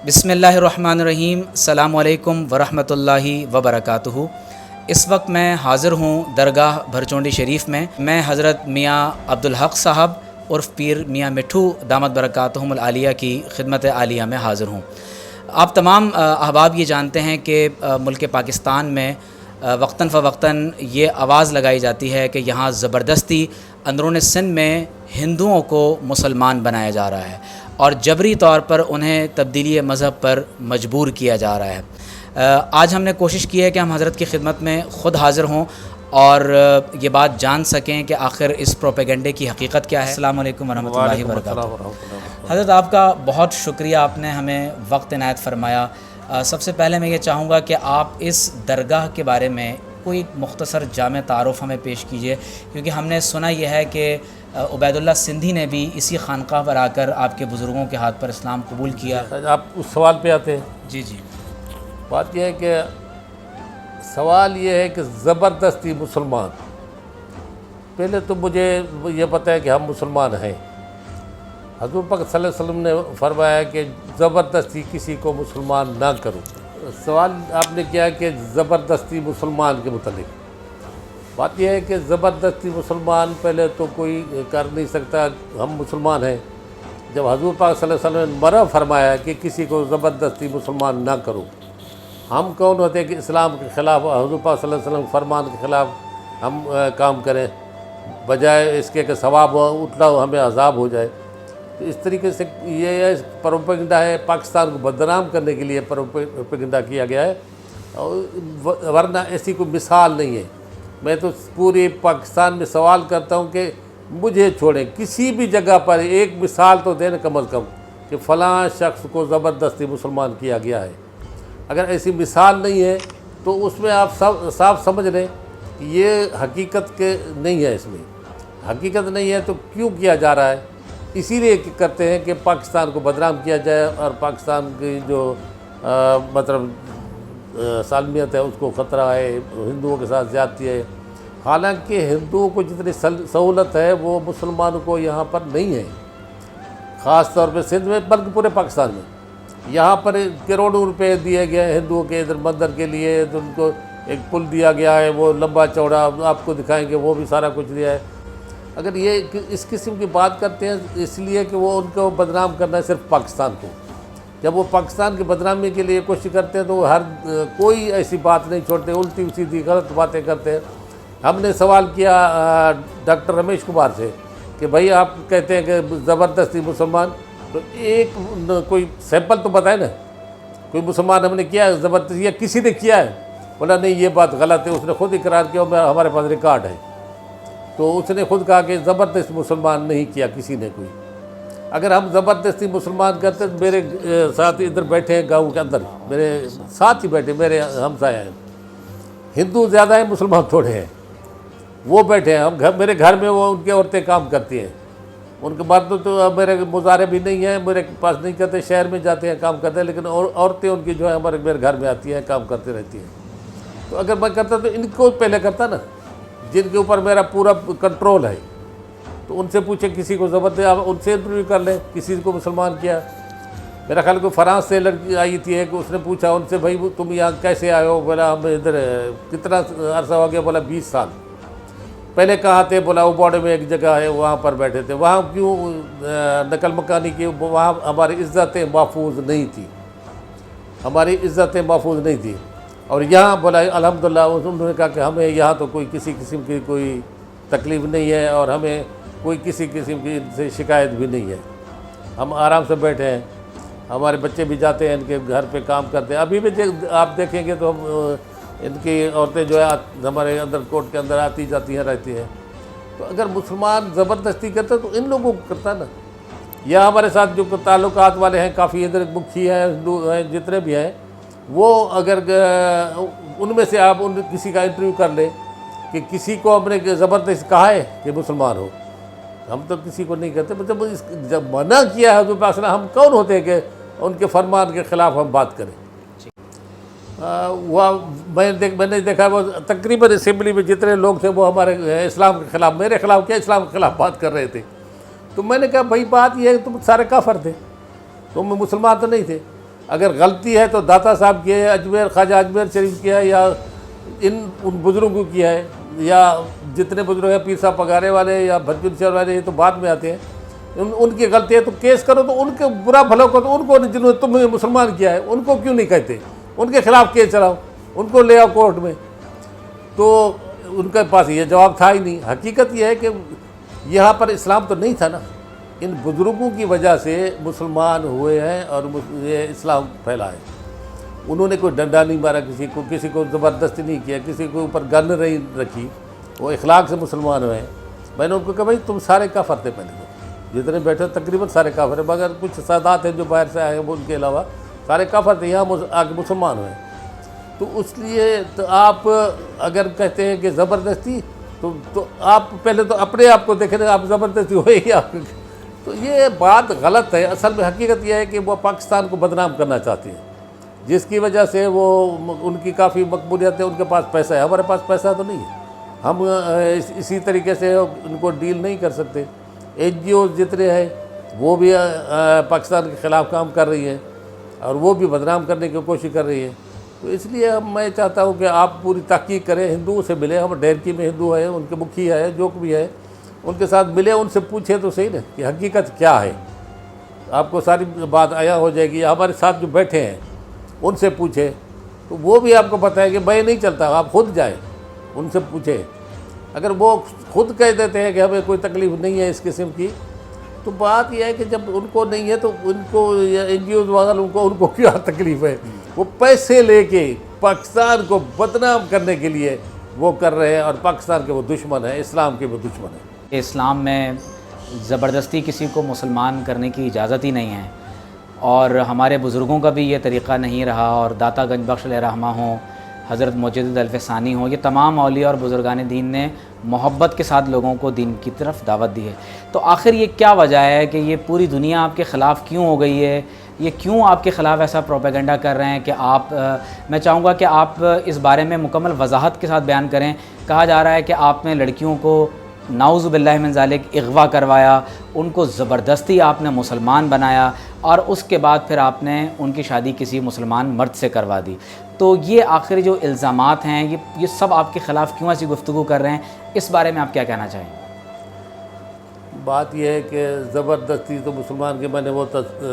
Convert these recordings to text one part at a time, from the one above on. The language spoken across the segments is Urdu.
بسم اللہ الرحمن الرحیم۔ السلام علیکم ورحمۃ اللہ وبرکاتہ۔ اس وقت میں حاضر ہوں درگاہ بھرچونڈی شریف میں حضرت میاں عبدالحق صاحب عرف پیر میاں مٹھو دامت برکاتہم العالیہ کی خدمت عالیہ میں حاضر ہوں۔ آپ تمام احباب یہ جانتے ہیں کہ ملک پاکستان میں وقتاً فوقتاً یہ آواز لگائی جاتی ہے کہ یہاں زبردستی اندرون سندھ میں ہندوؤں کو مسلمان بنایا جا رہا ہے اور جبری طور پر انہیں تبدیلی مذہب پر مجبور کیا جا رہا ہے۔ آج ہم نے کوشش کی ہے کہ ہم حضرت کی خدمت میں خود حاضر ہوں اور یہ بات جان سکیں کہ آخر اس پروپیگنڈے کی حقیقت کیا ہے۔ السلام علیکم ورحمۃ اللہ وبرکاتہ۔ حضرت آپ کا بہت شکریہ، آپ نے ہمیں وقت عنایت فرمایا۔ سب سے پہلے میں یہ چاہوں گا کہ آپ اس درگاہ کے بارے میں کوئی مختصر جامع تعارف ہمیں پیش کیجیے، کیونکہ ہم نے سنا یہ ہے کہ عبید اللہ سندھی نے بھی اسی خانقاہ پر آ کر آپ کے بزرگوں کے ہاتھ پر اسلام قبول کیا۔ آپ اس سوال پہ آتے ہیں۔ جی جی، بات یہ ہے کہ سوال یہ ہے کہ زبردستی مسلمان، پہلے تو مجھے یہ پتہ ہے کہ ہم مسلمان ہیں۔ حضور پاک صلی اللہ علیہ وسلم نے فرمایا کہ زبردستی کسی کو مسلمان نہ کرو۔ سوال آپ نے کیا کہ زبردستی مسلمان کے متعلق، بات یہ ہے کہ زبردستی مسلمان پہلے تو کوئی کر نہیں سکتا۔ ہم مسلمان ہیں، جب حضور پاک صلی اللہ علیہ وسلم نے منع فرمایا کہ کسی کو زبردستی مسلمان نہ کرو، ہم کون ہوتے ہیں کہ اسلام کے خلاف، حضور پاک صلی اللہ علیہ وسلم فرمان کے خلاف ہم کام کریں، بجائے اس کے کہ ثواب اتنا ہمیں عذاب ہو جائے۔ تو اس طریقے سے یہ پروپیگنڈا ہے، پاکستان کو بدنام کرنے کے لیے پروپیگنڈا کیا گیا ہے، ورنہ ایسی کوئی مثال نہیں ہے۔ میں تو پورے پاکستان میں سوال کرتا ہوں کہ مجھے چھوڑیں، کسی بھی جگہ پر ایک مثال تو دیں کم از کم کہ فلاں شخص کو زبردستی مسلمان کیا گیا ہے۔ اگر ایسی مثال نہیں ہے تو اس میں آپ صاف سمجھ لیں کہ یہ حقیقت کے نہیں ہے، اس میں حقیقت نہیں ہے تو کیوں کیا جا رہا ہے؟ اسی لیے کرتے ہیں کہ پاکستان کو بدنام کیا جائے اور پاکستان کی جو مطلب سالمیت ہے اس کو خطرہ ہے، ہندوؤں کے ساتھ زیادتی ہے۔ حالانکہ ہندوؤں کو جتنی سہولت ہے وہ مسلمانوں کو یہاں پر نہیں ہے، خاص طور پہ سندھ میں بلکہ پورے پاکستان میں۔ یہاں پر کروڑوں روپے دیے گئے ہیں ہندوؤں کے ادھر مندر کے لیے، تو ان کو ایک پل دیا گیا ہے، وہ لمبا چوڑا آپ کو دکھائیں گے، وہ بھی سارا کچھ دیا ہے۔ اگر یہ اس قسم کی بات کرتے ہیں اس لیے کہ وہ ان کو بدنام کرنا ہے صرف پاکستان کو، جب وہ پاکستان کی بدنامی کے لیے کوشش کرتے ہیں تو وہ کوئی ایسی بات نہیں چھوڑتے، الٹی سیدھی غلط باتیں کرتے ہیں۔ ہم نے سوال کیا ڈاکٹر رمیش کمار سے کہ بھائی آپ کہتے ہیں کہ زبردستی مسلمان، تو ایک کوئی سیمپل تو بتائے نا، کوئی مسلمان ہم نے کیا ہے زبردستی یا کسی نے کیا ہے؟ بولا نہیں یہ بات غلط ہے، اس نے خود اقرار کیا، ہمارے پاس ریکارڈ ہے۔ تو اس نے خود کہا کہ زبردستی مسلمان نہیں کیا کسی نے کوئی۔ اگر ہم زبردستی مسلمان کرتے تو میرے ساتھ ادھر بیٹھے ہیں گاؤں کے اندر، میرے ساتھ ہی بیٹھے، میرے ہمسائے ہیں، ہندو زیادہ ہیں مسلمان تھوڑے ہیں، وہ بیٹھے ہیں، میرے گھر میں وہ ان کی عورتیں کام کرتی ہیں، ان کے مرد تو میرے مظاہرے بھی نہیں ہیں، میرے پاس نہیں کرتے، شہر میں جاتے ہیں کام کرتے ہیں، لیکن عورتیں ان کی جو ہے میرے گھر میں آتی ہیں کام کرتے رہتی ہیں۔ تو اگر میں کرتا تو ان کو پہلے کرتا نا، جن کے اوپر میرا پورا کنٹرول ہے، تو ان سے پوچھیں کسی کو زبردستی، آپ ان سے انٹرویو کر لیں کسی کو مسلمان کیا۔ میرا خیال کو فرانس سے لڑکی آئی تھی ایک، اس نے پوچھا ان سے بھائی تم یہاں کیسے آئے ہو؟ بولا ہم ادھر کتنا عرصہ ہو گیا؟ بولا 20 سال۔ پہلے کہاں تھے؟ بولا اوباڑے میں ایک جگہ ہے وہاں پر بیٹھے تھے۔ وہاں کیوں نقل مکانی کی؟ وہاں ہماری عزتیں محفوظ نہیں تھی، ہماری عزتیں محفوظ نہیں تھی۔ اور یہاں بولا الحمدللہ، انہوں نے کہا کہ ہمیں یہاں تو کوئی کسی قسم کی کوئی تکلیف نہیں ہے اور ہمیں کوئی کسی قسم کی سے شکایت بھی نہیں ہے، ہم آرام سے بیٹھے ہیں، ہمارے بچے بھی جاتے ہیں ان کے گھر پہ کام کرتے ہیں۔ ابھی بھی آپ دیکھیں گے تو ہم ان کی عورتیں جو ہے ہمارے اندر کوٹ کے اندر آتی جاتی ہیں رہتی ہیں۔ تو اگر مسلمان زبردستی کرتا تو ان لوگوں کو کرتا نا، یا ہمارے ساتھ جو تعلقات والے ہیں کافی ادھر مکھی ہیں، ہندو ہیں، جتنے بھی ہیں، وہ اگر ان میں سے آپ کسی کا انٹرویو کر لیں کہ کسی کو ہم نے زبردستی کہا ہے کہ مسلمان ہو، ہم تو کسی کو نہیں کہتے۔ مطلب جب منع کیا ہے حضور پاک صلی اللہ علیہ وسلم، ہم کون ہوتے ہیں کہ ان کے فرمان کے خلاف ہم بات کریں؟ وہ میں نے دیکھا وہ تقریباً اسمبلی میں جتنے لوگ تھے وہ ہمارے اسلام کے خلاف، میرے خلاف کیا اسلام کے خلاف بات کر رہے تھے۔ تو میں نے کہا بھائی بات یہ ہے کہ تم سارے کافر تھے، تم مسلمان تو نہیں تھے۔ اگر غلطی ہے تو داتا صاحب کی ہے، اجمیر خواجہ اجمیر شریف کی ہے، یا ان بزرگوں کی ہے، یا جتنے بزرگ ہیں پیر صاحب پگارے والے یا بھجن شہر والے، یہ تو بعد میں آتے ہیں، ان کی غلطی ہے تو کیس کرو، تو ان کے برا بھلا کو تو ان کو، جنہوں نے تمہیں مسلمان کیا ہے ان کو کیوں نہیں کہتے، ان کے خلاف کیس چلاؤ، ان کو لے آؤ کورٹ میں۔ تو ان کے پاس یہ جواب تھا ہی نہیں۔ حقیقت یہ ہے کہ یہاں پر اسلام تو نہیں تھا نا، ان بزرگوں کی وجہ سے مسلمان ہوئے ہیں اور یہ اسلام پھیلا ہے۔ انہوں نے کوئی ڈنڈا نہیں مارا کسی کو زبردستی نہیں کیا، کسی کے اوپر گن نہیں رکھی، وہ اخلاق سے مسلمان ہوئے ہیں۔ میں نے ان کو کہا بھائی تم سارے کافر تھے، پہلے تو جتنے بیٹھے تقریباً سارے کافر ہیں، مگر کچھ سادات ہیں جو باہر سے آئے ہیں، وہ ان کے علاوہ سارے کافر تھے، یہاں آ کے مسلمان ہوئے ہیں۔ تو اس لیے تو آپ اگر کہتے ہیں کہ زبردستی، تو آپ پہلے تو اپنے آپ کو دیکھیں، آپ زبردستی ہوئے گی آپ، تو یہ بات غلط ہے۔ اصل میں حقیقت یہ ہے کہ وہ پاکستان کو بدنام کرنا چاہتے ہیں، جس کی وجہ سے وہ ان کی کافی مقبولیت ہے، ان کے پاس پیسہ ہے، ہمارے پاس پیسہ تو نہیں ہے، ہم اسی طریقے سے ان کو ڈیل نہیں کر سکتے۔ این جی اوز جتنے ہیں وہ بھی پاکستان کے خلاف کام کر رہی ہیں اور وہ بھی بدنام کرنے کی کوشش کر رہی ہیں۔ تو اس لیے میں چاہتا ہوں کہ آپ پوری تحقیق کریں، ہندوؤں سے ملیں، ہم ڈیرکی میں ہندو ہیں، ان کے مکھی ہے، جو بھی ہے، ان کے ساتھ ملیں، ان سے پوچھیں تو صحیح نا کہ حقیقت کیا ہے، آپ کو ساری بات عیاں ہو جائے گی۔ ہمارے ساتھ جو بیٹھے ہیں ان سے پوچھیں تو وہ بھی آپ کو بتائیں کہ میں نہیں چلتا، آپ خود جائیں ان سے پوچھیں۔ اگر وہ خود کہہ دیتے ہیں کہ ہمیں کوئی تکلیف نہیں ہے اس قسم کی، تو بات یہ ہے کہ جب ان کو نہیں ہے تو ان کو این جی اوز والوں کو ان کو کیا تکلیف ہے؟ وہ پیسے لے کے پاکستان کو بدنام کرنے کے لیے وہ کر رہے ہیں، اور پاکستان کے وہ دشمن ہیں، اسلام کے وہ دشمن ہیں۔ اسلام میں زبردستی کسی کو مسلمان کرنے کی اجازت ہی نہیں ہے، اور ہمارے بزرگوں کا بھی یہ طریقہ نہیں رہا، اور داتا گنج بخش علیہ رحمہ ہوں، حضرت مجدد الفسانی ہوں، یہ تمام اولیاء اور بزرگان دین نے محبت کے ساتھ لوگوں کو دین کی طرف دعوت دی ہے۔ تو آخر یہ کیا وجہ ہے کہ یہ پوری دنیا آپ کے خلاف کیوں ہو گئی ہے؟ یہ کیوں آپ کے خلاف ایسا پروپیگنڈا کر رہے ہیں کہ آپ میں چاہوں گا کہ آپ اس بارے میں مکمل وضاحت کے ساتھ بیان کریں۔ کہا جا رہا ہے کہ آپ نے لڑکیوں کو نعوذ باللہ من ذالک اغوا کروایا، ان کو زبردستی آپ نے مسلمان بنایا، اور اس کے بعد پھر آپ نے ان کی شادی کسی مسلمان مرد سے کروا دی۔ تو یہ آخری جو الزامات ہیں یہ سب آپ کے خلاف کیوں ایسی گفتگو کر رہے ہیں؟ اس بارے میں آپ کیا کہنا چاہیں گے؟ بات یہ ہے کہ زبردستی تو مسلمان کے میں نے وہ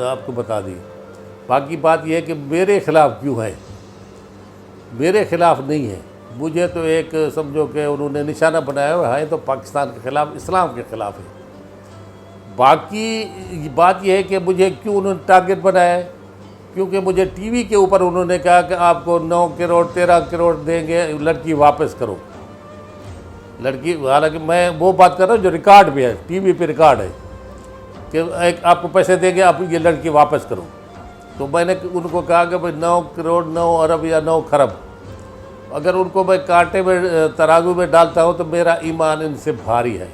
آپ کو بتا دی۔ باقی بات یہ ہے کہ میرے خلاف کیوں ہے؟ میرے خلاف نہیں ہے، مجھے تو ایک سمجھو کہ انہوں نے نشانہ بنایا ہوا ہے، تو پاکستان کے خلاف، اسلام کے خلاف ہے۔ باقی بات یہ ہے کہ مجھے کیوں انہوں نے ٹارگٹ بنایا ہے؟ کیونکہ مجھے ٹی وی کے اوپر انہوں نے کہا کہ آپ کو 9 کروڑ 13 کروڑ دیں گے، لڑکی واپس کرو۔ لڑکی، حالانکہ میں وہ بات کر رہا ہوں جو ریکارڈ بھی ہے، ٹی وی پہ ریکارڈ ہے کہ آپ کو پیسے دیں گے، آپ یہ لڑکی واپس کرو۔ تو میں نے ان کو کہا کہ بھائی 9 کروڑ 9 ارب یا 9 خرب، اگر ان کو میں کانٹے میں ترازو میں ڈالتا ہوں تو میرا ایمان ان سے بھاری ہے،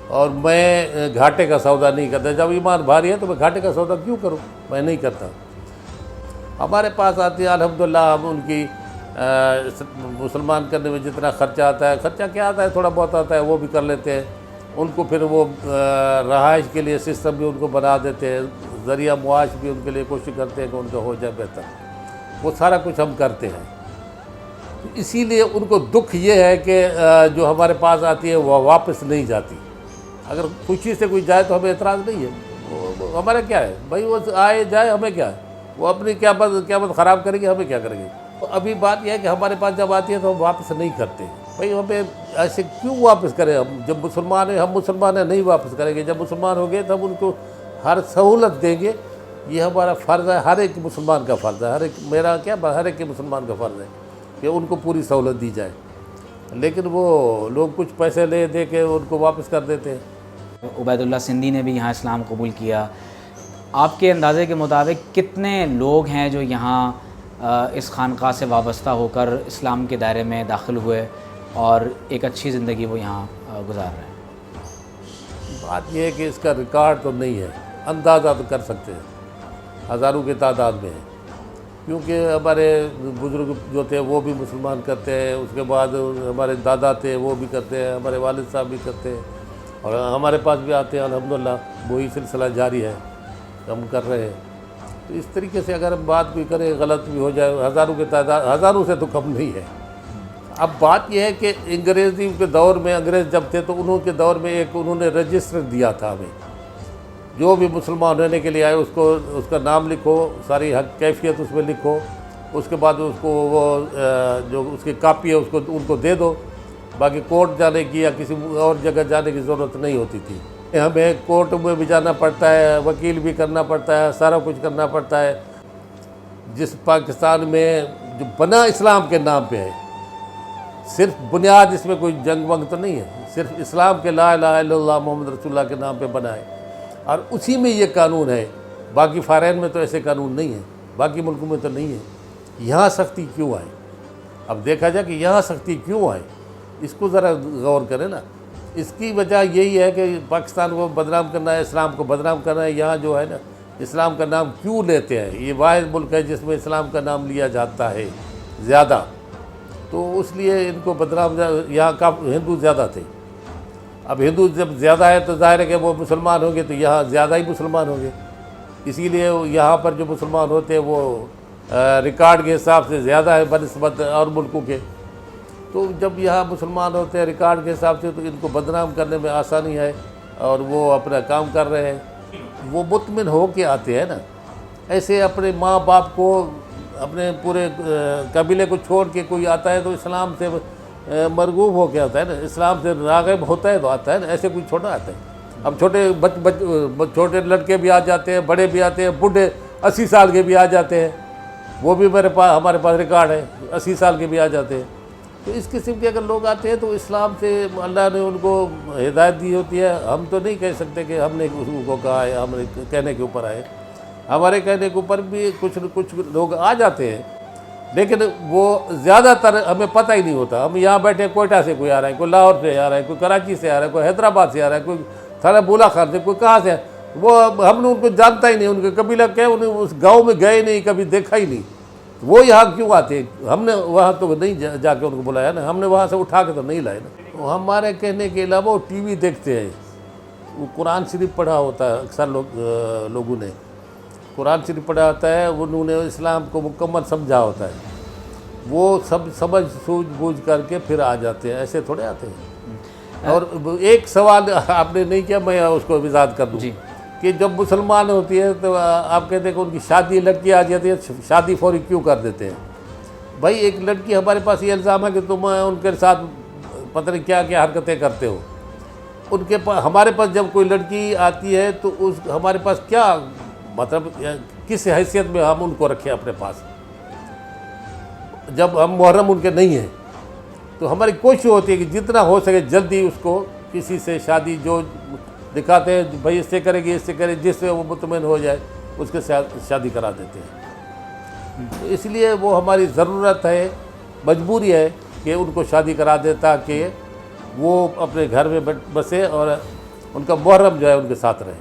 اور میں گھاٹے کا سودا نہیں کرتا۔ جب ایمان بھاری ہے تو میں گھاٹے کا سودا کیوں کروں؟ میں نہیں کرتا۔ ہمارے پاس آتی ہے الحمدللہ، ہم ان کی مسلمان کرنے میں جتنا خرچہ آتا ہے، خرچہ کیا آتا ہے، تھوڑا بہت آتا ہے، وہ بھی کر لیتے ہیں۔ ان کو پھر وہ رہائش کے لیے سسٹم بھی ان کو بنا دیتے ہیں، ذریعہ معاش بھی ان کے لیے کوشش کرتے ہیں کہ ان کا ہو جائے بہتر، وہ سارا کچھ ہم کرتے ہیں۔ اسی لیے ان کو دکھ یہ ہے کہ جو ہمارے پاس آتی ہے وہ واپس نہیں جاتی۔ اگر خوشی سے کوئی جائے تو ہمیں اعتراض نہیں ہے، ہمارا کیا ہے بھائی، وہ آئے جائے، ہمیں کیا ہے، وہ اپنی قیامت خراب کریں گے، ہمیں کیا کریں گے۔ ابھی بات یہ ہے کہ ہمارے پاس جب آتی ہے تو ہم واپس نہیں کرتے۔ بھائی ہمیں ایسے کیوں واپس کریں؟ ہم جب مسلمان ہیں، ہم مسلمان ہیں، نہیں واپس کریں گے۔ جب مسلمان ہو گئے تو ہم ان کو ہر سہولت دیں گے، یہ ہمارا فرض ہے، ہر ایک مسلمان کا فرض ہے، ہر ایک مسلمان کا فرض ہے کہ ان کو پوری سہولت دی جائے۔ لیکن وہ لوگ کچھ پیسے لے دے کے ان کو واپس کر دیتے ہیں۔ عبید اللہ سندھی نے بھی یہاں اسلام قبول کیا۔ آپ کے اندازے کے مطابق کتنے لوگ ہیں جو یہاں اس خانقاہ سے وابستہ ہو کر اسلام کے دائرے میں داخل ہوئے اور ایک اچھی زندگی وہ یہاں گزار رہے ہیں؟ بات یہ ہے کہ اس کا ریکارڈ تو نہیں ہے، اندازہ تو کر سکتے ہیں، ہزاروں کی تعداد میں ہے، کیونکہ ہمارے بزرگ جو تھے وہ بھی مسلمان کرتے ہیں، اس کے بعد ہمارے دادا تھے وہ بھی کرتے ہیں، ہمارے والد صاحب بھی کرتے ہیں، اور ہمارے پاس بھی آتے ہیں۔ الحمدللہ وہی سلسلہ جاری ہے، ہم کر رہے ہیں۔ تو اس طریقے سے اگر ہم بات کوئی کریں غلط بھی ہو جائے، ہزاروں کے تعداد، ہزاروں سے تو کم نہیں ہے۔ اب بات یہ ہے کہ انگریزی کے دور میں، انگریز جب تھے تو انہوں کے دور میں ایک انہوں نے رجسٹر دیا تھا ہمیں، جو بھی مسلمان ہونے کے لیے آئے اس کا نام لکھو، ساری حق کیفیت اس میں لکھو، اس کے بعد اس کو وہ جو اس کی کاپی ہے ان کو دے دو، باقی کورٹ جانے کی یا کسی اور جگہ جانے کی ضرورت نہیں ہوتی تھی۔ ہمیں کورٹ میں بھی جانا پڑتا ہے، وکیل بھی کرنا پڑتا ہے، سارا کچھ کرنا پڑتا ہے۔ جس پاکستان میں جو بنا اسلام کے نام پہ ہے، صرف بنیاد اس میں کوئی جنگ ونگ تو نہیں ہے، صرف اسلام کے لا الہ الا اللہ محمد رسول اللہ کے نام پہ بنا ہے، اور اسی میں یہ قانون ہے۔ باقی فارین میں تو ایسے قانون نہیں ہے، باقی ملکوں میں تو نہیں ہے۔ یہاں سختی کیوں آئی؟ اب دیکھا جائے کہ یہاں سختی کیوں آئی، اس کو ذرا غور کریں نا۔ اس کی وجہ یہی ہے کہ پاکستان کو بدنام کرنا ہے، اسلام کو بدنام کرنا ہے۔ یہاں جو ہے نا، اسلام کا نام کیوں لیتے ہیں؟ یہ واحد ملک ہے جس میں اسلام کا نام لیا جاتا ہے زیادہ، تو اس لیے ان کو بدنام، یہاں کا ہندو زیادہ تھے۔ اب ہندو جب زیادہ ہے تو ظاہر ہے کہ وہ مسلمان ہوں گے، تو یہاں زیادہ ہی مسلمان ہوں گے، اسی لیے یہاں پر جو مسلمان ہوتے ہیں وہ ریکارڈ کے حساب سے زیادہ ہے بنسبت اور ملکوں کے۔ تو جب یہاں مسلمان ہوتے ہیں ریکارڈ کے حساب سے، تو ان کو بدنام کرنے میں آسانی ہے، اور وہ اپنا کام کر رہے ہیں۔ وہ مطمئن ہو کے آتے ہیں نا، ایسے اپنے ماں باپ کو، اپنے پورے قبیلے کو چھوڑ کے کوئی آتا ہے تو اسلام سے مرغوب ہو کے آتا ہے نا، اسلام سے راغب ہوتا ہے تو آتا ہے نا، ایسے کوئی چھوٹا آتا ہے۔ اب چھوٹے لڑکے بھی آ جاتے ہیں، بڑے بھی آتے ہیں، بوڑھے 80 سال کے بھی آ جاتے ہیں، وہ بھی ہمارے پاس ریکارڈ ہے، 80 سال کے بھی آ جاتے ہیں۔ تو اس قسم کے اگر لوگ آتے ہیں تو اسلام سے اللہ نے ان کو ہدایت دی ہوتی ہے۔ ہم تو نہیں کہہ سکتے کہ ہم نے اس کو کہا ہے، ہم نے کہنے کے اوپر آئے، ہمارے کہنے کے اوپر بھی کچھ لوگ آ جاتے ہیں، لیکن وہ زیادہ تر ہمیں پتہ ہی نہیں ہوتا۔ ہم یہاں بیٹھے، کوئٹہ سے کوئی آ رہا ہے، کوئی لاہور سے آ رہا ہے، کوئی کراچی سے آ رہا ہے، کوئی حیدرآباد سے آ رہا ہے، کوئی تھانہ بولا خان سے، کوئی کہاں سے، وہ ہم نے ان کو جانتا ہی نہیں، ان کے قبیلہ کیا، انہیں اس گاؤں میں گئے نہیں، کبھی دیکھا ہی نہیں، وہ یہاں کیوں آتے ہیں؟ ہم نے وہاں تو نہیں جا کے ان کو بلایا نا، ہم نے وہاں سے اٹھا کے تو نہیں لائے نا۔ ہمارے کہنے کے علاوہ وہ ٹی وی دیکھتے ہیں، وہ قرآن شریف پڑھا ہوتا ہے، اکثر لوگوں نے قرآن شریف پڑھا ہوتا ہے، انہوں نے اسلام کو مکمل سمجھا ہوتا ہے، وہ سب سمجھ سوجھ بوجھ کر کے پھر آ جاتے ہیں، ایسے تھوڑے آتے ہیں۔ اور ایک سوال آپ نے نہیں کیا، میں اس کو وضاحت کر دوں کہ جب مسلمان ہوتی ہے تو آپ کہتے ہیں کہ ان کی شادی، لڑکی آ جاتی ہے، شادی فوری کیوں کر دیتے ہیں؟ بھائی ایک لڑکی، ہمارے پاس یہ الزام ہے کہ تم ان کے ساتھ پتہ نہیں کیا کیا حرکتیں کرتے ہو۔ ان کے پاس، ہمارے پاس جب کوئی لڑکی آتی ہے تو ہمارے پاس کیا مطلب، کس حیثیت میں ہم ان کو رکھیں اپنے پاس؟ جب ہم محرم ان کے نہیں ہیں تو ہماری کوشش ہوتی ہے کہ جتنا ہو سکے جلدی اس کو کسی سے شادی، جو دکھاتے ہیں بھائی اس سے کرے گی، اس سے کرے، جس سے وہ مطمئن ہو جائے اس کے ساتھ شادی کرا دیتے ہیں۔ اس لیے وہ ہماری ضرورت ہے، مجبوری ہے کہ ان کو شادی کرا دے تاکہ وہ اپنے گھر میں بسے اور ان کا محرم جو ہے ان کے ساتھ رہے۔